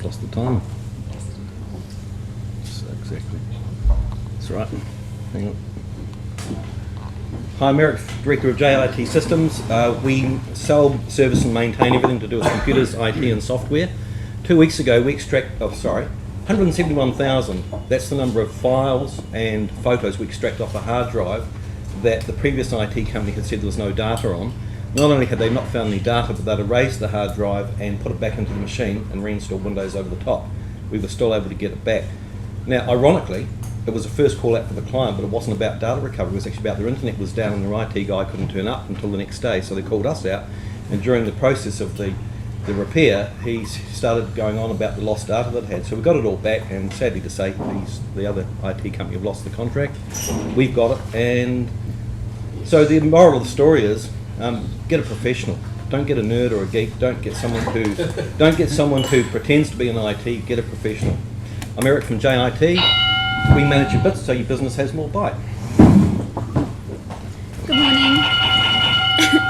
just lost the timer. So exactly. That's right. Hang on. Hi, I'm Eric, Director of JIT Systems. We sell, service and maintain everything to do with computers, IT and software. 2 weeks ago we 171,000. That's the number of files and photos we extract off a hard drive that the previous IT company had said there was no data on. Not only had they not found any data, but they'd erased the hard drive and put it back into the machine and reinstalled Windows over the top. We were still able to get it back. Now, ironically, it was a first call out for the client, but it wasn't about data recovery. It was actually about their internet was down and their IT guy couldn't turn up until the next day, so they called us out. And during the process of the repair, he started going on about the lost data that it had. So we got it all back, and sadly to say, the other IT company have lost the contract. We've got it, and so the moral of the story is, get a professional. Don't get a nerd or a geek. Don't get someone who pretends to be an IT. Get a professional. I'm Eric from JIT. We manage your bits so your business has more bite. Good morning.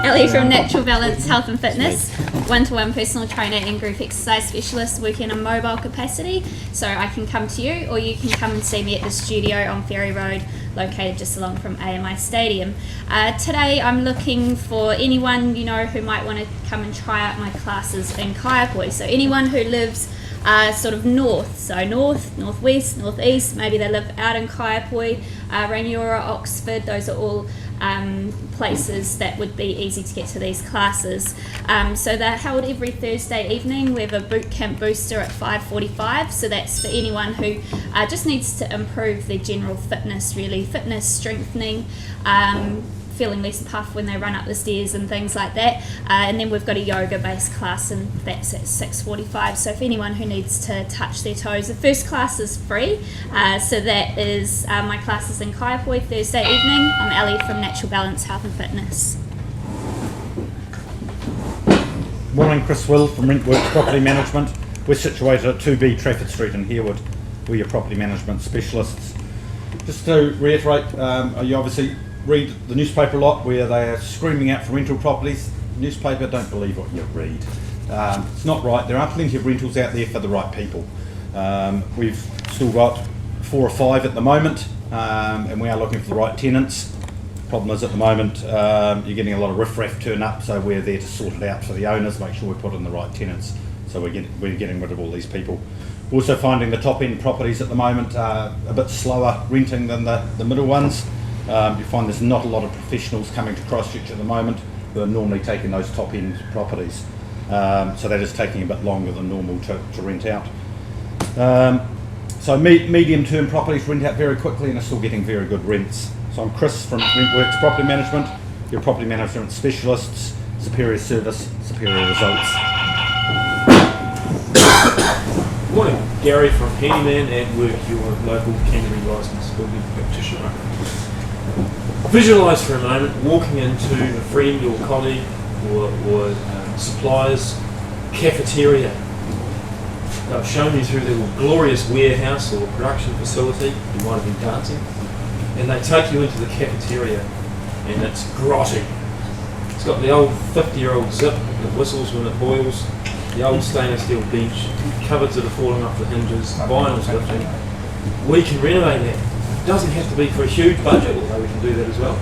Ellie from Natural Balance Health and Fitness, one-to-one personal trainer and group exercise specialist working in a mobile capacity. So I can come to you, or you can come and see me at the studio on Ferry Road, located just along from AMI Stadium. Today I'm looking for anyone who might want to come and try out my classes in Kaiapoi. So anyone who lives sort of north, so north, northwest, northeast, maybe they live out in Kaiapoi, Rainiora, Oxford, those are all places that would be easy to get to these classes. So they're held every Thursday evening. We have a boot camp booster at 5:45, so that's for anyone who just needs to improve their general fitness, really, fitness, strengthening, feeling less puff when they run up the stairs and things like that. And then we've got a yoga based class, and that's at 6:45. So if anyone who needs to touch their toes, the first class is free. So that is my classes in Kaiapoi Thursday evening. I'm Ellie from Natural Balance Health and Fitness. Morning, Chris Will from Rentworks Property Management. We're situated at 2B Trafford Street in Harewood. We're your property management specialists. Just to reiterate, you obviously read the newspaper a lot where they are screaming out for rental properties. Newspaper, don't believe what you read. It's not right. There are plenty of rentals out there for the right people. We've still got 4 or 5 at the moment, and we are looking for the right tenants. Problem is at the moment you're getting a lot of riff-raff turn up, so we're there to sort it out for the owners, make sure we put in the right tenants. So we're getting rid of all these people. Also finding the top-end properties at the moment are a bit slower renting than the middle ones. You find there's not a lot of professionals coming to Christchurch at the moment who are normally taking those top-end properties. So that is taking a bit longer than normal to rent out. So medium-term properties rent out very quickly and are still getting very good rents. So I'm Chris from Rentworks Property Management, your property management specialists, superior service, superior results. Good morning, Gary from Handyman at Work, your local Canterbury licensed building practitioner. Visualise for a moment walking into a friend or colleague or supplier's cafeteria. They've shown you through their glorious warehouse or production facility. You might have been dancing. And they take you into the cafeteria, and it's grotty. It's got the old 50-year-old zip that whistles when it boils, the old stainless steel bench, cupboards that are falling off the hinges, vinyl's lifting. We can renovate that. It doesn't have to be for a huge budget, although we can do that as well.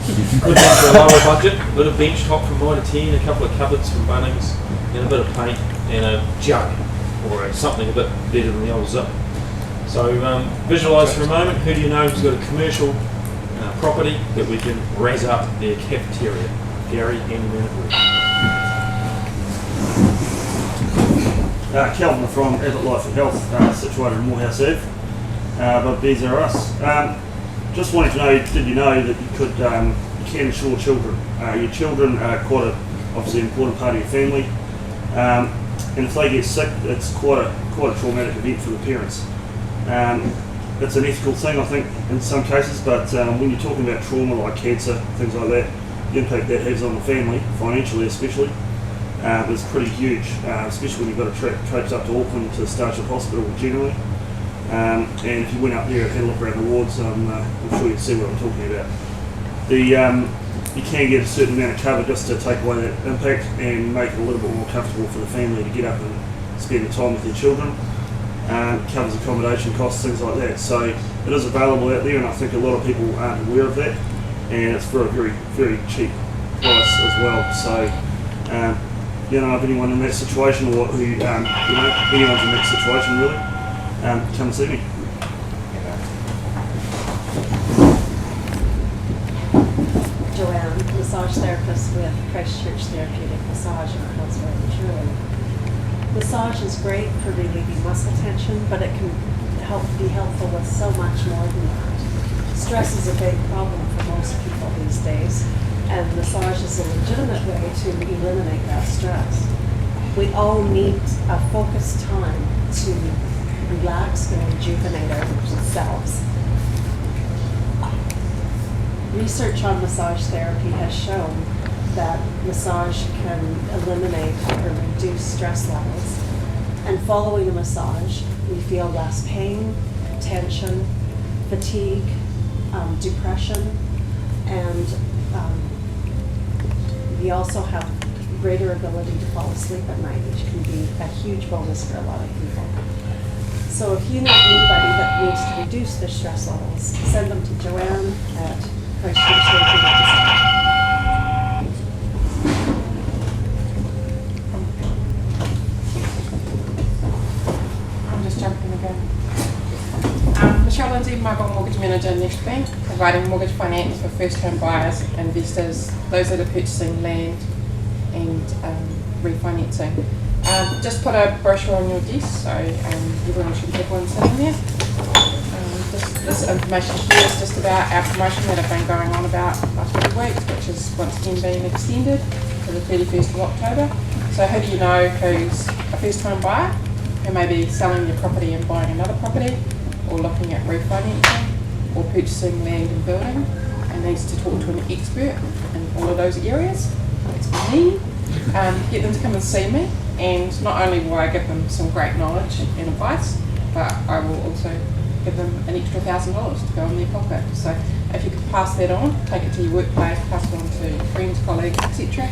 Could be for a lower budget, a bit of bench top from Mitre 10, a couple of cupboards from Bunnings, and a bit of paint, and a jug, or something a bit better than the old zip. So visualise for a moment, who do you know who's got a commercial property that we can raise up their cafeteria? Gary, Handyman at Work. Calvin from Abbott Life and Health, situated in Morehouse Ave, but these are us. Just wanted to know, did you know that you can insure children? Your children are obviously an important part of your family, and if they get sick, it's quite a traumatic event for the parents. It's an ethical thing, I think, in some cases, but when you're talking about trauma like cancer, things like that, the impact that has on the family, financially especially, is pretty huge, especially when you've got to traipse up to Auckland to Starship Hospital generally. And if you went up there and had a look around the wards, I'm sure you'd see what I'm talking about. You can get a certain amount of cover just to take away that impact and make it a little bit more comfortable for the family to get up spend the time with their children. Covers accommodation costs, things like that. So it is available out there, and I think a lot of people aren't aware of that. And it's for a very, very cheap price as well. So, if anyone in that situation, or who, anyone's in that situation really, come see me. Joanne, massage therapist with Christchurch Therapeutic Massage in Hillsborough and Shirley. Massage is great for relieving muscle tension, but it can be helpful with so much more than that. Stress is a big problem for most people these days, and massage is a legitimate way to eliminate that stress. We all need a focused time to relax and rejuvenate ourselves. Research on massage therapy has shown that massage can eliminate or reduce stress levels. And following a massage, we feel less pain, tension, fatigue, depression, and we also have greater ability to fall asleep at night, which can be a huge bonus for a lot of people. So if you know anybody that needs to reduce their stress levels, send them to Joanne at Christchurch Therapeutic Massage. I'm just jumping again. Michelle Lindsay, mobile mortgage manager, Next Bank, providing mortgage finance for first-home buyers, investors, those that are purchasing land and refinancing. Just put a brochure on your desk, so everyone should have one sitting there. This information here is just about our promotion that have been going on about last few weeks, which is once again being extended to the 31st of October. So who do you know who's a first-home buyer, who may be selling your property and buying another property, or looking at refinancing, or purchasing land and building, and needs to talk to an expert in all of those areas? It's me. Get them to come and see me, and not only will I give them some great knowledge and advice, but I will also give them an extra $1,000 to go in their pocket. So if you could pass that on, take it to your workplace, pass it on to friends, colleagues, etc.,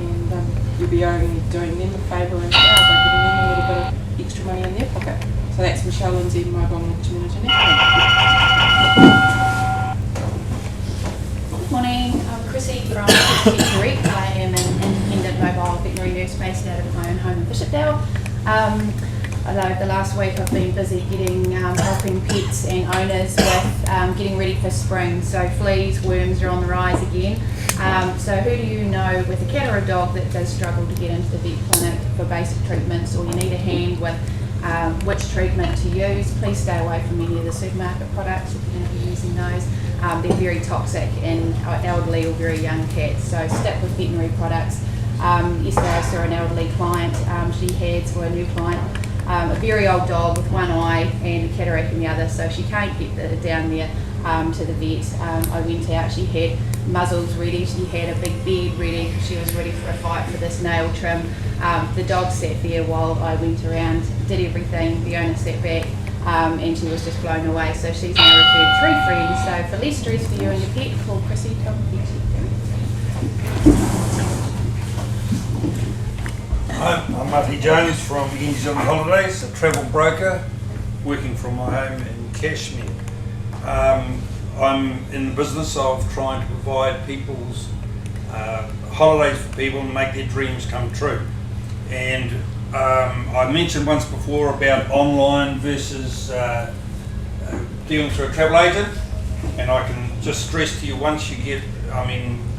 and you'll be only doing them a favour as well by giving them a little bit of extra money in their pocket. So that's Michelle Lindsay, mobile mortgage manager. Good morning, I'm Chrissy from Victoria. I am an independent mobile veterinary nurse based out of my own home in Bishopdale. Although the last week I've been busy helping pets and owners with getting ready for spring. So fleas, worms are on the rise again. So who do you know with a cat or a dog that does struggle to get into the vet clinic for basic treatments, or you need a hand with which treatment to use? Please stay away from any of the supermarket products if you're going to be using those. They're very toxic in elderly or very young cats, so stick with veterinary products. Yesterday I saw an elderly client, she had, for a new client, a very old dog with one eye and a cataract in the other, so she can't get down there to the vet. I went out, she had muzzles ready, she had a big bed ready, she was ready for a fight for this nail trim. The dog sat there while I went around, did everything, the owner sat back, and she was just blown away. So she's now referred 3 friends. So for less stress for you and your pet, call Chrissy, come vet. Hi, I'm Matty Jones from New Zealand Holidays, a travel broker working from my home in Cashmere. I'm in the business of trying to provide people's holidays for people and make their dreams come true. And I mentioned once before about online versus dealing through a travel agent, and I can just stress to you, once you get,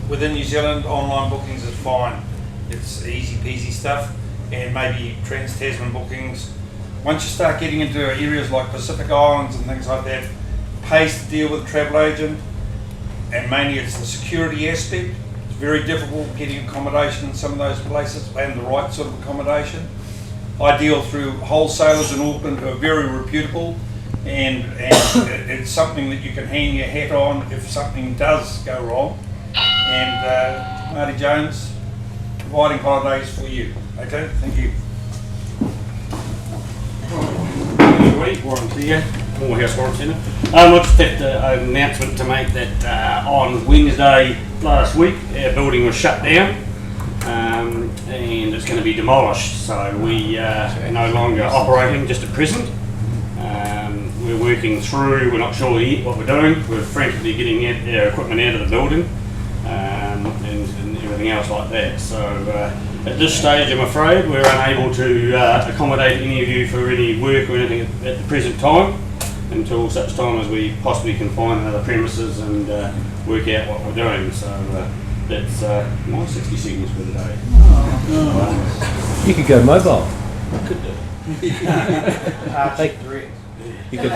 within New Zealand, online bookings is fine. It's easy peasy stuff, and maybe trans-Tasman bookings. Once you start getting into areas like Pacific Islands and things like that, pays to deal with a travel agent, and mainly it's the security aspect. It's very difficult getting accommodation in some of those places, and the right sort of accommodation. I deal through wholesalers in Auckland who are very reputable, and it's something that you can hang your hat on if something does go wrong. And Marty Jones, providing holidays for you. Okay, thank you. Everybody, Warren here, Moorhouse Warren Centre. I just had an announcement to make that on Wednesday last week our building was shut down, and it's going to be demolished. So we are no longer operating just at present. We're working through, we're not sure yet what we're doing. We're frantically getting our equipment out of the building and everything else like that. So at this stage, I'm afraid we're unable to accommodate any of you for any work or anything at the present time, until such time as we possibly can find another premises and work out what we're doing. So that's my 60 seconds for the day. You could go mobile. Could do. You could,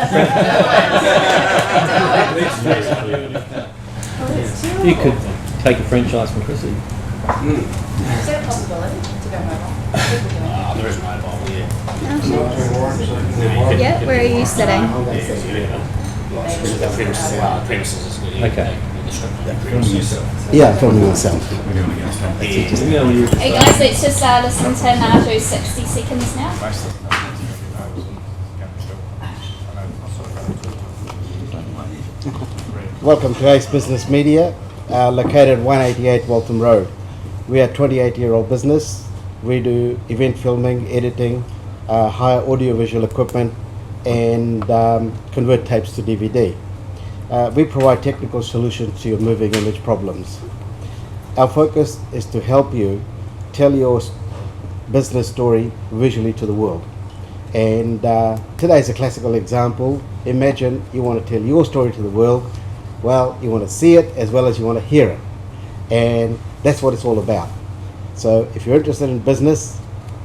you could take a franchise from Chrissy. Is that a possibility to go mobile? There is mobile, yeah. Yeah, where are you sitting? Premises is good. Okay. Yeah, filming myself. Hey guys, let's just listen to Naju 60 seconds now. Welcome to Ace Business Media, located 188 Waltham Road. We are a 28-year-old business. We do event filming, editing, hire audiovisual equipment, and convert tapes to DVD. We provide technical solutions to your moving image problems. Our focus is to help you tell your business story visually to the world. And today is a classical example. Imagine you want to tell your story to the world. Well, you want to see it as well as you want to hear it. And that's what it's all about. So if you're interested in business,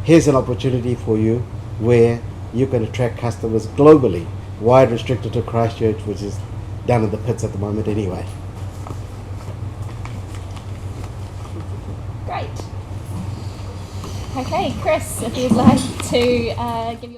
here's an opportunity for you where you can attract customers globally, wide restricted to Christchurch, which is down in the pits at the moment anyway. Great. Okay, Chris, if you'd like to give your